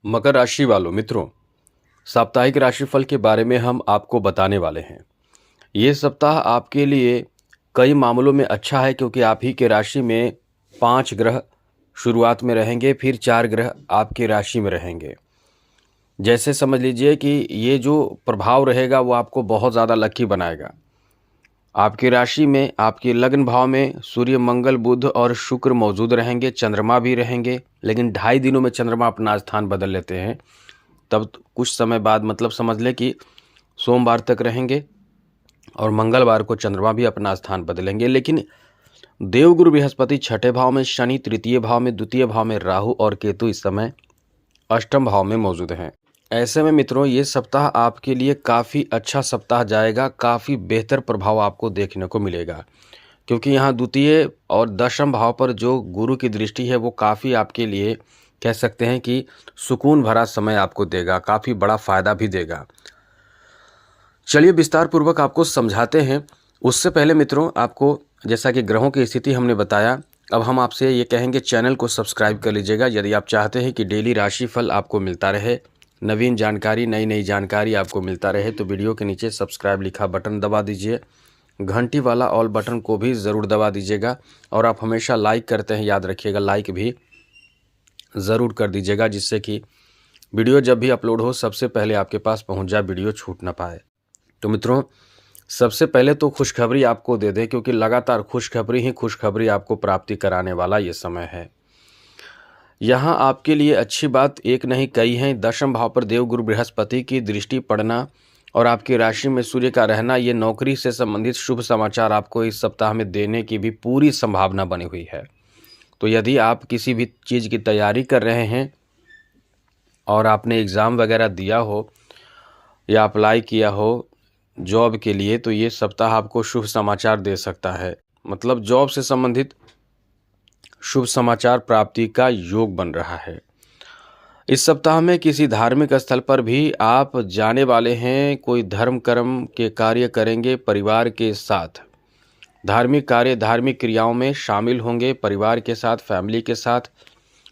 मकर राशि वालों मित्रों, साप्ताहिक राशिफल के बारे में हम आपको बताने वाले हैं। ये सप्ताह आपके लिए कई मामलों में अच्छा है क्योंकि आप ही के राशि में 5 ग्रह शुरुआत में रहेंगे, फिर 4 ग्रह आपकी राशि में रहेंगे। जैसे समझ लीजिए कि ये जो प्रभाव रहेगा वो आपको बहुत ज़्यादा लकी बनाएगा। आपकी राशि में, आपके लग्न भाव में सूर्य, मंगल, बुध और शुक्र मौजूद रहेंगे, चंद्रमा भी रहेंगे, लेकिन 2.5 दिनों में चंद्रमा अपना स्थान बदल लेते हैं। तब कुछ समय बाद मतलब समझ लें कि सोमवार तक रहेंगे और मंगलवार को चंद्रमा भी अपना स्थान बदलेंगे। लेकिन देवगुरु बृहस्पति छठे भाव में, शनि तृतीय भाव में, द्वितीय भाव में राहु और केतु इस समय अष्टम भाव में मौजूद हैं। ऐसे में मित्रों, ये सप्ताह आपके लिए काफ़ी अच्छा सप्ताह जाएगा। काफ़ी बेहतर प्रभाव आपको देखने को मिलेगा क्योंकि यहाँ द्वितीय और दशम भाव पर जो गुरु की दृष्टि है वो काफ़ी आपके लिए कह सकते हैं कि सुकून भरा समय आपको देगा, काफ़ी बड़ा फ़ायदा भी देगा। चलिए विस्तार पूर्वक आपको समझाते हैं। उससे पहले मित्रों, आपको जैसा कि ग्रहों की स्थिति हमने बताया, अब हम आपसे ये कहेंगे चैनल को सब्सक्राइब कर लीजिएगा यदि आप चाहते हैं कि डेली राशिफल आपको मिलता रहे, नवीन जानकारी, नई जानकारी आपको मिलता रहे। तो वीडियो के नीचे सब्सक्राइब लिखा बटन दबा दीजिए, घंटी वाला ऑल बटन को भी ज़रूर दबा दीजिएगा और आप हमेशा लाइक करते हैं, याद रखिएगा लाइक भी ज़रूर कर दीजिएगा जिससे कि वीडियो जब भी अपलोड हो सबसे पहले आपके पास पहुंच जाए, वीडियो छूट ना पाए। तो मित्रों, सबसे पहले तो खुशखबरी आपको दे दें क्योंकि लगातार खुशखबरी आपको प्राप्ति कराने वाला ये समय है। यहाँ आपके लिए अच्छी बात एक नहीं कई हैं। दशम भाव पर देवगुरु बृहस्पति की दृष्टि पड़ना और आपकी राशि में सूर्य का रहना, ये नौकरी से संबंधित शुभ समाचार आपको इस सप्ताह में देने की भी पूरी संभावना बनी हुई है। तो यदि आप किसी भी चीज़ की तैयारी कर रहे हैं और आपने एग्ज़ाम वगैरह दिया हो या अप्लाई किया हो जॉब के लिए, तो ये सप्ताह आपको शुभ समाचार दे सकता है। मतलब जॉब से संबंधित शुभ समाचार प्राप्ति का योग बन रहा है। इस सप्ताह में किसी धार्मिक स्थल पर भी आप जाने वाले हैं, कोई धर्म कर्म के कार्य करेंगे परिवार के साथ। धार्मिक कार्य, धार्मिक क्रियाओं में शामिल होंगे परिवार के साथ, फैमिली के साथ।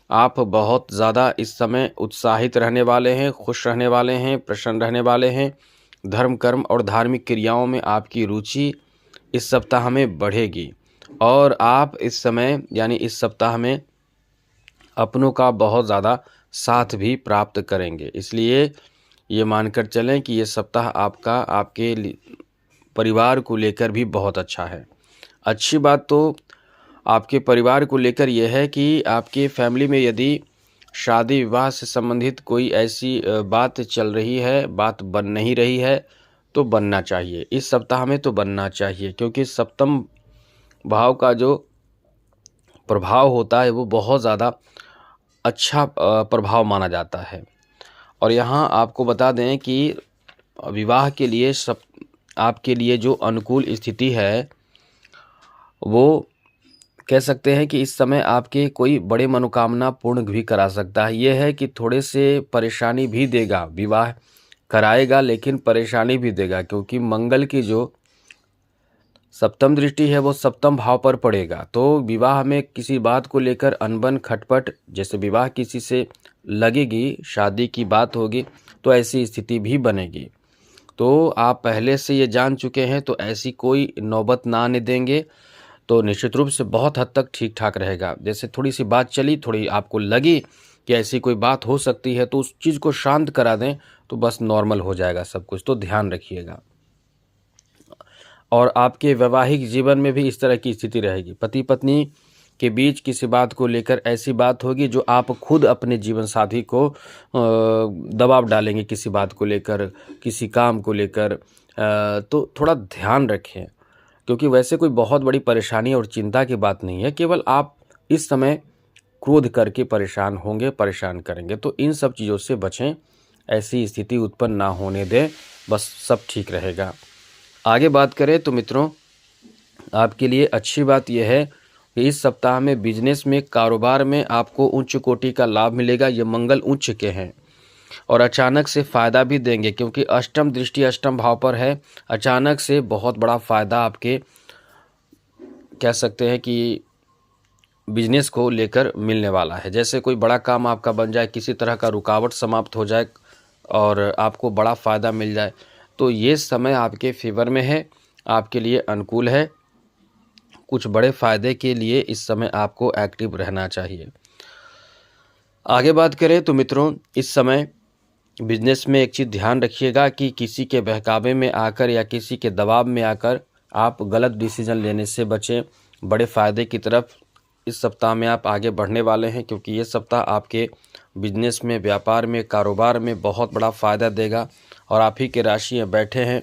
आप बहुत ज़्यादा इस समय उत्साहित रहने वाले हैं, खुश रहने वाले हैं, प्रसन्न रहने वाले हैं। धर्म कर्म और धार्मिक क्रियाओं में आपकी रुचि इस सप्ताह में बढ़ेगी और आप इस समय यानी इस सप्ताह में अपनों का बहुत ज़्यादा साथ भी प्राप्त करेंगे। इसलिए ये मानकर चलें कि ये सप्ताह आपका आपके परिवार को लेकर भी बहुत अच्छा है। अच्छी बात तो आपके परिवार को लेकर यह है कि आपके फैमिली में यदि शादी विवाह से संबंधित कोई ऐसी बात चल रही है, बात बन नहीं रही है, तो बनना चाहिए। इस सप्ताह में तो बनना चाहिए क्योंकि सप्तम भाव का जो प्रभाव होता है वो बहुत ज़्यादा अच्छा प्रभाव माना जाता है। और यहाँ आपको बता दें कि विवाह के लिए आपके लिए जो अनुकूल स्थिति है वो कह सकते हैं कि इस समय आपके कोई बड़े मनोकामना पूर्ण भी करा सकता है। यह है कि थोड़े से परेशानी भी देगा, विवाह कराएगा लेकिन परेशानी भी देगा क्योंकि मंगल की जो सप्तम दृष्टि है वो सप्तम भाव पर पड़ेगा। तो विवाह में किसी बात को लेकर अनबन, खटपट, जैसे विवाह किसी से लगेगी, शादी की बात होगी तो ऐसी स्थिति भी बनेगी। तो आप पहले से ये जान चुके हैं तो ऐसी कोई नौबत ना आने देंगे तो निश्चित रूप से बहुत हद तक ठीक ठाक रहेगा। जैसे थोड़ी सी बात चली, थोड़ी आपको लगी कि ऐसी कोई बात हो सकती है तो उस चीज़ को शांत करा दें तो बस नॉर्मल हो जाएगा सब कुछ। तो ध्यान रखिएगा। और आपके वैवाहिक जीवन में भी इस तरह की स्थिति रहेगी। पति पत्नी के बीच किसी बात को लेकर ऐसी बात होगी जो आप खुद अपने जीवन साथी को दबाव डालेंगे किसी बात को लेकर, किसी काम को लेकर। तो थोड़ा ध्यान रखें क्योंकि वैसे कोई बहुत बड़ी परेशानी और चिंता की बात नहीं है, केवल आप इस समय क्रोध करके परेशान होंगे, परेशान करेंगे। तो इन सब चीज़ों से बचें, ऐसी स्थिति उत्पन्न ना होने दें, बस सब ठीक रहेगा। आगे बात करें तो मित्रों, आपके लिए अच्छी बात यह है कि इस सप्ताह में बिजनेस में, कारोबार में आपको उच्च कोटि का लाभ मिलेगा। ये मंगल उच्च के हैं और अचानक से फ़ायदा भी देंगे क्योंकि अष्टम दृष्टि अष्टम भाव पर है। अचानक से बहुत बड़ा फ़ायदा आपके कह सकते हैं कि बिजनेस को लेकर मिलने वाला है। जैसे कोई बड़ा काम आपका बन जाए, किसी तरह का रुकावट समाप्त हो जाए और आपको बड़ा फ़ायदा मिल जाए, तो ये समय आपके फेवर में है, आपके लिए अनुकूल है। कुछ बड़े फ़ायदे के लिए इस समय आपको एक्टिव रहना चाहिए। आगे बात करें तो मित्रों, इस समय बिजनेस में एक चीज़ ध्यान रखिएगा कि किसी के बहकावे में आकर या किसी के दबाव में आकर आप गलत डिसीजन लेने से बचें। बड़े फ़ायदे की तरफ इस सप्ताह में आप आगे बढ़ने वाले हैं, क्योंकि ये सप्ताह आपके बिजनेस में, व्यापार में, कारोबार में बहुत बड़ा फ़ायदा देगा। और आप ही के राशि में बैठे हैं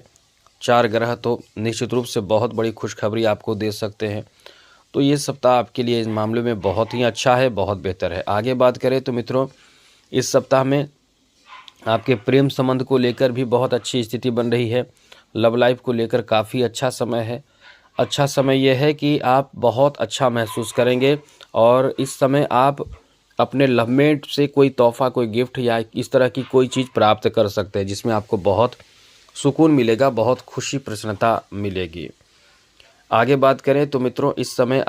4 ग्रह, तो निश्चित रूप से बहुत बड़ी खुशखबरी आपको दे सकते हैं। तो ये सप्ताह आपके लिए इस मामले में बहुत ही अच्छा है, बहुत बेहतर है। आगे बात करें तो मित्रों, इस सप्ताह में आपके प्रेम संबंध को लेकर भी बहुत अच्छी स्थिति बन रही है। लव लाइफ को लेकर काफ़ी अच्छा समय है। अच्छा समय यह है कि आप बहुत अच्छा महसूस करेंगे और इस समय आप अपने लवमेट से कोई तोहफ़ा, कोई गिफ्ट या इस तरह की कोई चीज़ प्राप्त कर सकते हैं, जिसमें आपको बहुत सुकून मिलेगा, बहुत खुशी प्रसन्नता मिलेगी। आगे बात करें तो मित्रों, इस समय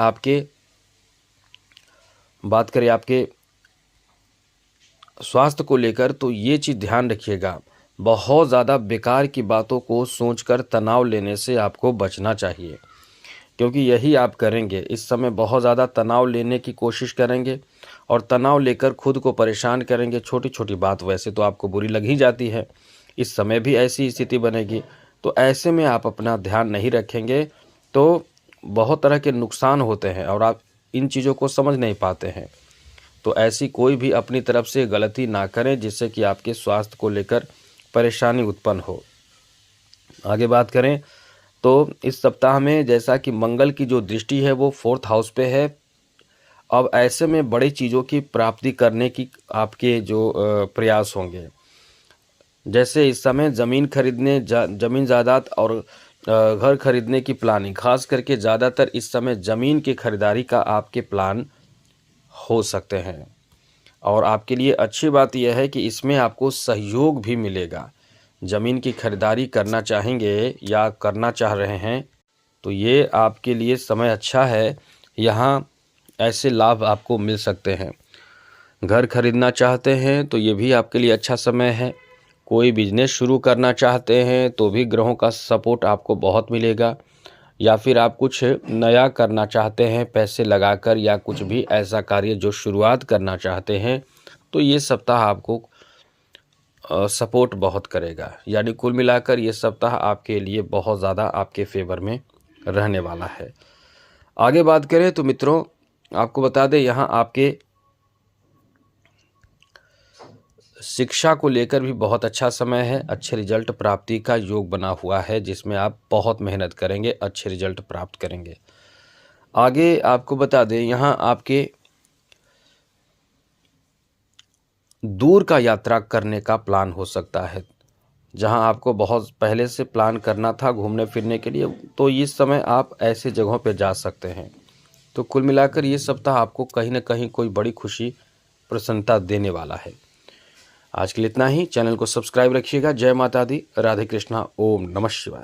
बात करें आपके स्वास्थ्य को लेकर, तो ये चीज़ ध्यान रखिएगा, बहुत ज़्यादा बेकार की बातों को सोचकर तनाव लेने से आपको बचना चाहिए, क्योंकि यही आप करेंगे। इस समय बहुत ज़्यादा तनाव लेने की कोशिश करेंगे और तनाव लेकर खुद को परेशान करेंगे। छोटी छोटी बात वैसे तो आपको बुरी लग ही जाती है, इस समय भी ऐसी स्थिति बनेगी। तो ऐसे में आप अपना ध्यान नहीं रखेंगे तो बहुत तरह के नुकसान होते हैं और आप इन चीज़ों को समझ नहीं पाते हैं। तो ऐसी कोई भी अपनी तरफ से गलती ना करें जिससे कि आपके स्वास्थ्य को लेकर परेशानी उत्पन्न हो। आगे बात करें तो इस सप्ताह में जैसा कि मंगल की जो दृष्टि है वो 4th हाउस पे है। अब ऐसे में बड़ी चीज़ों की प्राप्ति करने की आपके जो प्रयास होंगे। जैसे इस समय ज़मीन खरीदने, ज़मीन जायदाद और घर खरीदने की प्लानिंग, खास करके ज़्यादातर इस समय ज़मीन की खरीदारी का आपके प्लान हो सकते हैं। और आपके लिए अच्छी बात यह है कि इसमें आपको सहयोग भी मिलेगा। ज़मीन की खरीदारी करना चाहेंगे या करना चाह रहे हैं तो ये आपके लिए समय अच्छा है। यहाँ ऐसे लाभ आपको मिल सकते हैं। घर खरीदना चाहते हैं तो ये भी आपके लिए अच्छा समय है। कोई बिजनेस शुरू करना चाहते हैं तो भी ग्रहों का सपोर्ट आपको बहुत मिलेगा। या फिर आप कुछ नया करना चाहते हैं पैसे लगाकर, या कुछ भी ऐसा कार्य जो शुरुआत करना चाहते हैं, तो ये सप्ताह आपको सपोर्ट बहुत करेगा। यानी कुल मिलाकर ये सप्ताह आपके लिए बहुत ज़्यादा आपके फेवर में रहने वाला है। आगे बात करें तो मित्रों, आपको बता दें, यहाँ आपके शिक्षा को लेकर भी बहुत अच्छा समय है। अच्छे रिजल्ट प्राप्ति का योग बना हुआ है, जिसमें आप बहुत मेहनत करेंगे, अच्छे रिजल्ट प्राप्त करेंगे। आगे आपको बता दें, यहाँ आपके दूर का यात्रा करने का प्लान हो सकता है। जहां आपको बहुत पहले से प्लान करना था घूमने फिरने के लिए, तो इस समय आप ऐसे जगहों पे जा सकते हैं। तो कुल मिलाकर ये सप्ताह आपको कहीं ना कहीं कोई बड़ी खुशी, प्रसन्नता देने वाला है। आज के लिए इतना ही। चैनल को सब्सक्राइब रखिएगा। जय माता दी, राधे कृष्णा, ओम नमः शिवाय।